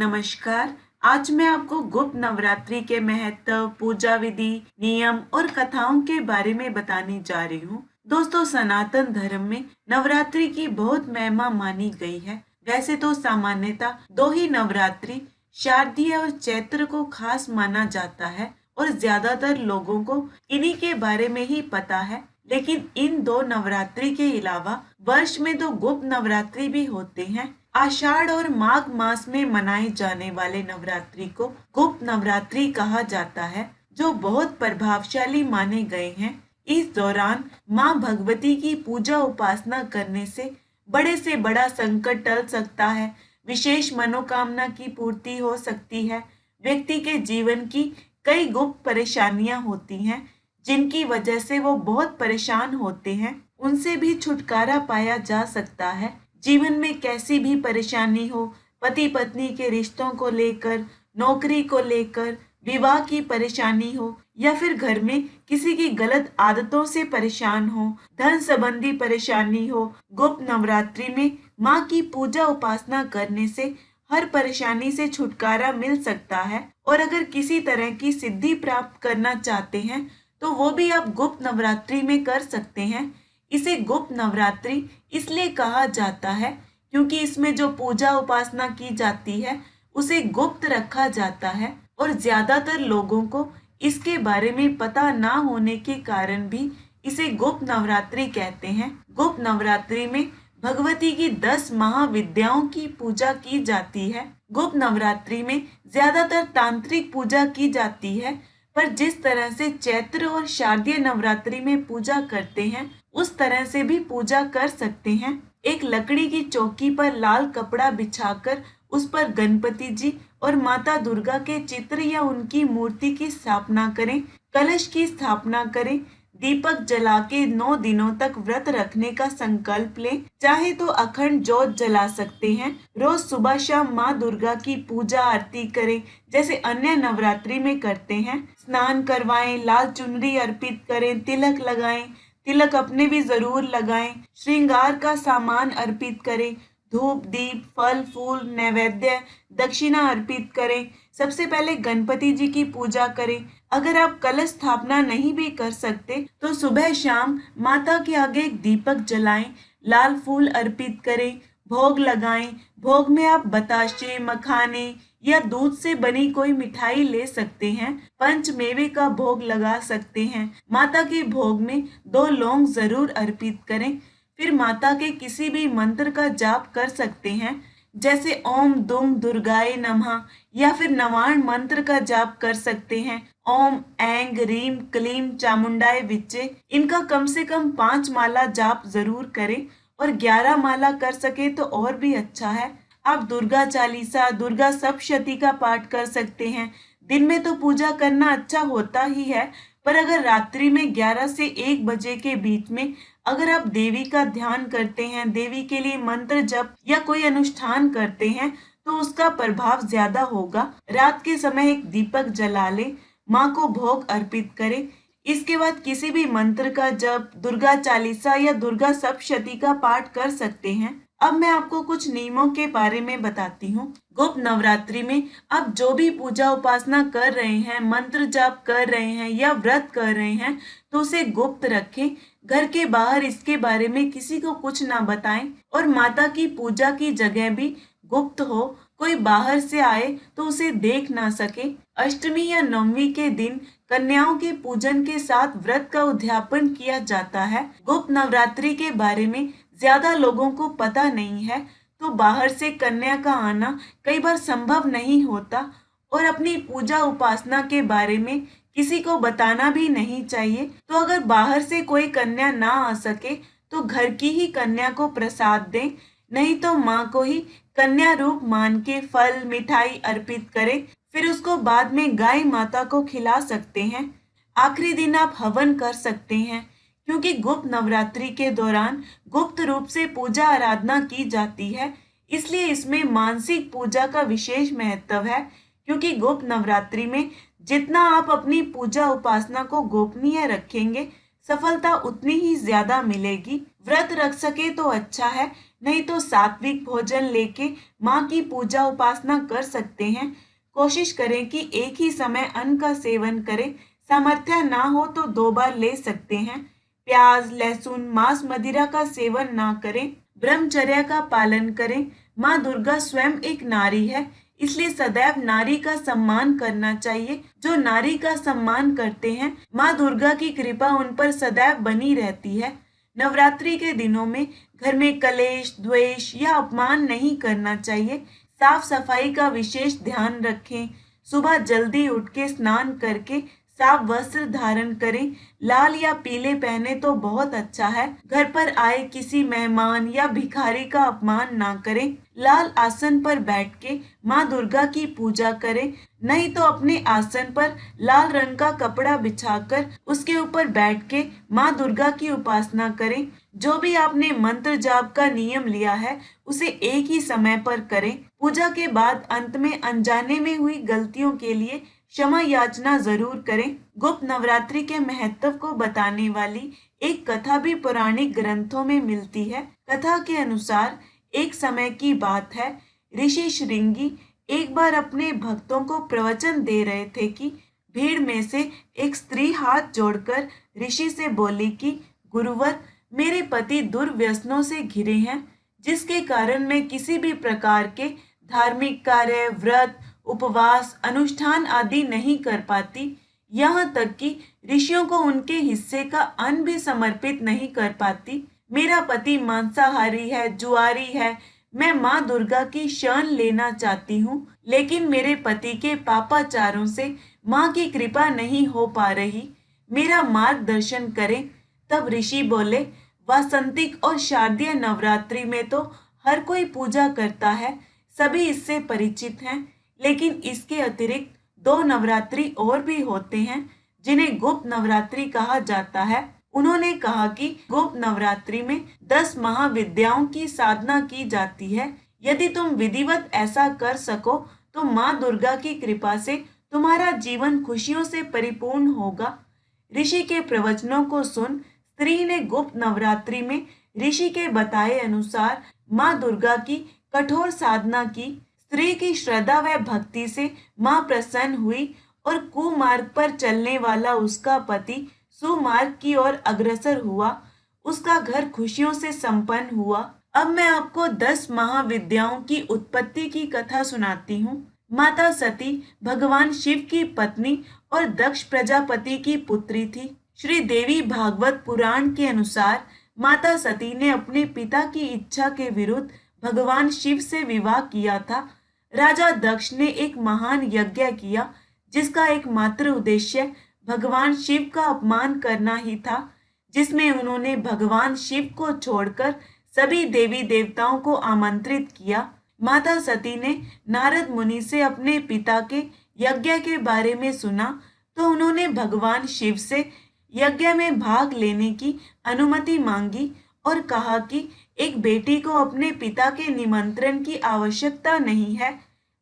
नमस्कार। आज मैं आपको गुप्त नवरात्रि के महत्व, पूजा विधि, नियम और कथाओं के बारे में बताने जा रही हूँ। दोस्तों, सनातन धर्म में नवरात्रि की बहुत महिमा मानी गई है। वैसे तो सामान्यतः दो ही नवरात्रि, शारदीय और चैत्र को खास माना जाता है और ज्यादातर लोगों को इन्हीं के बारे में ही पता है। लेकिन इन दो नवरात्रि के अलावा वर्ष में दो गुप्त नवरात्रि भी होते हैं। आषाढ़ और माघ मास में मनाए जाने वाले नवरात्रि को गुप्त नवरात्रि कहा जाता है, जो बहुत प्रभावशाली माने गए हैं। इस दौरान मां भगवती की पूजा उपासना करने से बड़ा संकट टल सकता है, विशेष मनोकामना की पूर्ति हो सकती है। व्यक्ति के जीवन की कई गुप्त परेशानियां होती हैं, जिनकी वजह से वो बहुत परेशान होते हैं, उनसे भी छुटकारा पाया जा सकता है। जीवन में कैसी भी परेशानी हो, पति पत्नी के रिश्तों को लेकर, नौकरी को लेकर, विवाह की परेशानी हो या फिर घर में किसी की गलत आदतों से परेशान हो, धन संबंधी परेशानी हो, गुप्त नवरात्रि में माँ की पूजा उपासना करने से हर परेशानी से छुटकारा मिल सकता है। और अगर किसी तरह की सिद्धि प्राप्त करना चाहते हैं तो वो भी आप गुप्त नवरात्रि में कर सकते हैं। इसे गुप्त नवरात्रि इसलिए कहा जाता है क्योंकि इसमें जो पूजा उपासना की जाती है उसे गुप्त रखा जाता है और ज्यादातर लोगों को इसके बारे में पता ना होने के कारण भी इसे गुप्त नवरात्रि कहते हैं। गुप्त नवरात्रि में भगवती की 10 महाविद्याओं की पूजा की जाती है। गुप्त नवरात्रि में ज्यादातर तांत्रिक पूजा की जाती है, पर जिस तरह से चैत्र और शारदीय नवरात्रि में पूजा करते हैं उस तरह से भी पूजा कर सकते हैं। एक लकड़ी की चौकी पर लाल कपड़ा बिछाकर उस पर गणपति जी और माता दुर्गा के चित्र या उनकी मूर्ति की स्थापना करें, कलश की स्थापना करें, दीपक जला के 9 दिनों तक व्रत रखने का संकल्प लें। चाहे तो अखंड ज्योत जला सकते हैं। रोज सुबह शाम माँ दुर्गा की पूजा आरती करें, जैसे अन्य नवरात्रि में करते हैं। स्नान करवाएं, लाल चुनरी अर्पित करें, तिलक लगाएं, तिलक अपने भी जरूर लगाएं, श्रृंगार का सामान अर्पित करें, धूप दीप फल फूल नैवेद्य दक्षिणा अर्पित करें। सबसे पहले गणपति जी की पूजा करें। अगर आप कलश स्थापना नहीं भी कर सकते तो सुबह शाम माता के आगे एक दीपक जलाएं, लाल फूल अर्पित करें, भोग लगाएं। भोग में आप बताशे, मखाने या दूध से बनी कोई मिठाई ले सकते हैं। पंचमेवे का भोग लगा सकते हैं। माता के भोग में 2 लौंग जरूर अर्पित करें। फिर माता के किसी भी मंत्र का जाप कर सकते हैं, जैसे ओम दुम दुर्गाए नमः, या फिर नवाण मंत्र का जाप कर सकते हैं, ओम ऐंग रीम क्लीम चामुंडाए विच्चे। इनका कम से कम 5 माला जाप जरूर करें और 11 माला कर सके तो और भी अच्छा है। आप दुर्गा चालीसा, दुर्गा सप्तशती का पाठ कर सकते हैं। दिन में तो पूजा करना अच्छा होता ही है, पर अगर रात्रि में 11 से 1 बजे के बीच में अगर आप देवी का ध्यान करते हैं, देवी के लिए मंत्र जप या कोई अनुष्ठान करते हैं तो उसका प्रभाव ज्यादा होगा। रात के समय एक दीपक जला ले, माँ को भोग अर्पित करें। इसके बाद किसी भी मंत्र का जप, दुर्गा चालीसा या दुर्गा सप्तशती का पाठ कर सकते हैं। अब मैं आपको कुछ नियमों के बारे में बताती हूँ। गुप्त नवरात्रि में आप जो भी पूजा उपासना कर रहे हैं, मंत्र जाप कर रहे हैं या व्रत कर रहे हैं तो उसे गुप्त रखें। घर के बाहर इसके बारे में किसी को कुछ ना बताएं और माता की पूजा की जगह भी गुप्त हो। कोई बाहर से आए तो उसे देख ना सके। अष्टमी या नवमी के दिन कन्याओं के पूजन के साथ व्रत का उद्यापन किया जाता है। गुप्त नवरात्रि के बारे में ज्यादा लोगों को पता नहीं है, तो बाहर से कन्या का आना कई बार संभव नहीं होता और अपनी पूजा उपासना के बारे में किसी को बताना भी नहीं चाहिए। तो अगर बाहर से कोई कन्या ना आ सके तो घर की ही कन्या को प्रसाद दें, नहीं तो माँ को ही कन्या रूप मान के फल मिठाई अर्पित करें। फिर उसको बाद में गाय माता को खिला सकते हैं। आखिरी दिन आप हवन कर सकते हैं, क्योंकि गुप्त नवरात्रि के दौरान गुप्त रूप से पूजा आराधना की जाती है, इसलिए इसमें मानसिक पूजा का विशेष महत्व है। क्योंकि गुप्त नवरात्रि में जितना आप अपनी पूजा उपासना को गोपनीय रखेंगे, सफलता उतनी ही ज्यादा मिलेगी। व्रत रख सके तो अच्छा है, नहीं तो सात्विक भोजन लेके माँ की पूजा उपासना कर सकते हैं। कोशिश करें कि एक ही समय अन्न का सेवन करें। सामर्थ्य ना हो तो 2 बार ले सकते हैं। प्याज, लहसुन, मांस, मदिरा का सेवन ना करें। ब्रह्मचर्या का पालन करें। माँ दुर्गा स्वयं एक नारी है, इसलिए सदैव नारी का सम्मान करना चाहिए। जो नारी का सम्मान करते हैं, माँ दुर्गा की कृपा उन पर सदैव बनी रहती है। नवरात्रि के दिनों में घर में कलेश, द्वेष या अपमान नहीं करना चाहिए। साफ सफाई का विशेष ध्यान रखें। सुबह जल्दी उठ के स्नान करके साफ वस्त्र धारण करें। लाल या पीले पहने तो बहुत अच्छा है। घर पर आए किसी मेहमान या भिखारी का अपमान ना करें। लाल आसन पर बैठ के माँ दुर्गा की पूजा करें। नहीं तो अपने आसन पर लाल रंग का कपड़ा बिछाकर उसके ऊपर बैठ के माँ दुर्गा की उपासना करें। जो भी आपने मंत्र जाप का नियम लिया है उसे एक ही समय पर करें। पूजा के बाद अंत में अनजाने में हुई गलतियों के लिए क्षमा याचना जरूर करें। गुप्त नवरात्रि के महत्व को बताने वाली एक कथा भी पौराणिक ग्रंथों में मिलती है। कथा के अनुसार एक समय की बात है, ऋषि श्रृंगी एक बार अपने भक्तों को प्रवचन दे रहे थे कि भीड़ में से एक स्त्री हाथ जोड़कर ऋषि से बोली कि गुरुवर, मेरे पति दुर्व्यसनों से घिरे हैं, जिसके कारण मैं किसी भी प्रकार के धार्मिक कार्य, व्रत, उपवास, अनुष्ठान आदि नहीं कर पाती। यहाँ तक कि ऋषियों को उनके हिस्से का अन्न भी समर्पित नहीं कर पाती। मेरा पति मांसाहारी है, जुआरी है। मैं माँ दुर्गा की शरण लेना चाहती हूँ, लेकिन मेरे पति के पापाचारों से माँ की कृपा नहीं हो पा रही। मेरा मार्गदर्शन करें। तब ऋषि बोले, वासंतिक और शारदीय नवरात्रि में तो हर कोई पूजा करता है, सभी इससे परिचित हैं। लेकिन इसके अतिरिक्त 2 नवरात्रि और भी होते हैं, जिन्हें गुप्त नवरात्रि कहा जाता है। उन्होंने कहा कि गुप्त नवरात्रि में 10 महाविद्याओं की साधना की जाती है। यदि तुम विधिवत ऐसा कर सको तो माँ दुर्गा की कृपा से तुम्हारा जीवन खुशियों से परिपूर्ण होगा। ऋषि के प्रवचनों को सुन स्त्री ने गुप्त नवरात्रि में ऋषि के बताए अनुसार माँ दुर्गा की कठोर साधना की। स्त्री की श्रद्धा व भक्ति से माँ प्रसन्न हुई और कुमार्ग पर चलने वाला उसका पति सुमार्ग की ओर अग्रसर हुआ। उसका घर खुशियों से संपन्न हुआ। अब मैं आपको 10 महाविद्याओं की उत्पत्ति की कथा सुनाती हूँ। माता सती भगवान शिव की पत्नी और दक्ष प्रजापति की पुत्री थी। श्री देवी भागवत पुराण के अनुसार माता सती ने अपने पिता की इच्छा के विरुद्ध भगवान शिव से विवाह किया था। राजा दक्ष ने एक महान यज्ञ किया, जिसका एकमात्र उद्देश्य भगवान शिव का अपमान करना ही था, जिसमें उन्होंने भगवान शिव को छोड़कर सभी देवी देवताओं को आमंत्रित किया। माता सती ने नारद मुनि से अपने पिता के यज्ञ के बारे में सुना, तो उन्होंने भगवान शिव से यज्ञ में भाग लेने की अनुमति मांगी और कहा कि एक बेटी को अपने पिता के निमंत्रण की आवश्यकता नहीं है,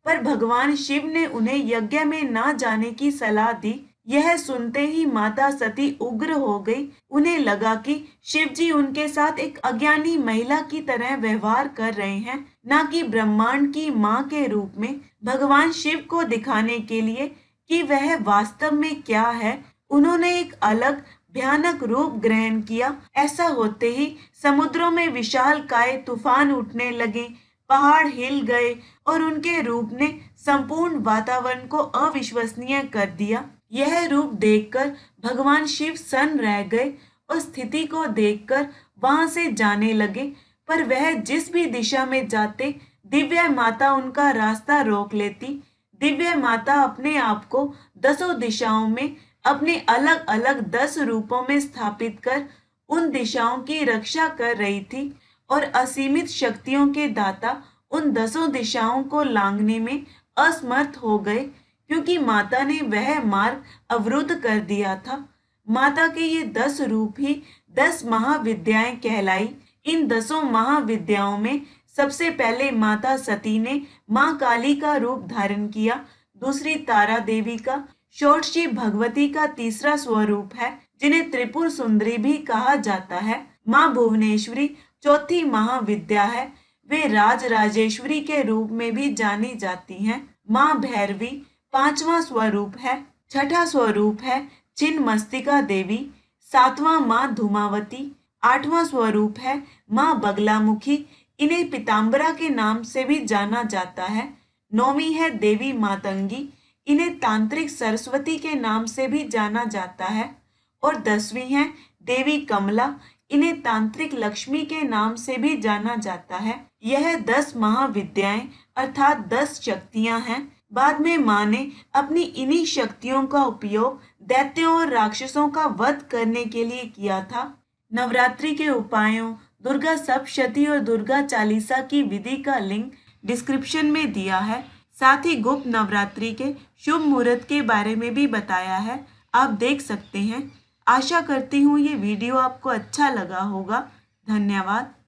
पर भगवान शिव ने उन्हें यज्ञ में ना जाने की सलाह दी। यह सुनते ही माता सती उग्र हो गई। उन्हें लगा कि शिव जी उनके साथ एक अज्ञानी महिला की तरह व्यवहार कर रहे हैं, न कि ब्रह्मांड की माँ के रूप में। भगवान शिव को दिखाने के लिए कि वह वास्तव में क्या है, उन्होंने एक अलग भयानक रूप ग्रहण किया। ऐसा होते ही समुद्रों में विशाल काय तूफान उठने लगे, पहाड़ हिल गए और उनके रूप ने संपूर्ण वातावरण को अविश्वसनीय कर दिया। यह रूप देखकर भगवान शिव सन्न रह गए और स्थिति को देखकर वहां से जाने लगे, पर वह जिस भी दिशा में जाते दिव्य माता उनका रास्ता रोक लेती। दिव्य माता अपने आप को 10 दिशाओं में अपने अलग अलग 10 रूपों में स्थापित कर उन दिशाओं की रक्षा कर रही थी और असीमित शक्तियों के दाता उन 10 दिशाओं को लांघने में असमर्थ हो गए, क्योंकि माता ने वह मार्ग अवरुद्ध कर दिया था। माता के ये 10 रूप ही 10 महाविद्याएं कहलाई। इन 10 महाविद्याओं में सबसे पहले माता सती ने माँ काली का रूप धारण किया, दूसरी तारा देवी का, षोडशी भगवती का तीसरा स्वरूप है, जिन्हें त्रिपुर सुंदरी भी कहा जाता है। माँ भुवनेश्वरी चौथी महाविद्या है। वे राज राजेश्वरी के रूप में भी जानी जाती हैं। माँ भैरवी पांचवा स्वरूप है। छठा स्वरूप है छिन्नमस्तिका देवी। सातवां माँ धूमावती। आठवां स्वरूप है माँ बगलामुखी। इन्हें पीताम्बरा के नाम से भी जाना जाता है। नौवीं है देवी मातंगी। इन्हें तांत्रिक सरस्वती के नाम से भी जाना जाता है। और 10वीं है देवी कमला। इन्हें तांत्रिक लक्ष्मी के नाम से भी जाना जाता है। यह 10 महाविद्याएं अर्थात 10 शक्तियां हैं। बाद में माँ ने अपनी इन्हीं शक्तियों का उपयोग दैत्यों और राक्षसों का वध करने के लिए किया था। नवरात्रि के उपायों, दुर्गा सप्तशती और दुर्गा चालीसा की विधि का लिंक डिस्क्रिप्शन में दिया है। साथ ही गुप्त नवरात्रि के शुभ मुहूर्त के बारे में भी बताया है, आप देख सकते हैं। आशा करती हूँ ये वीडियो आपको अच्छा लगा होगा। धन्यवाद।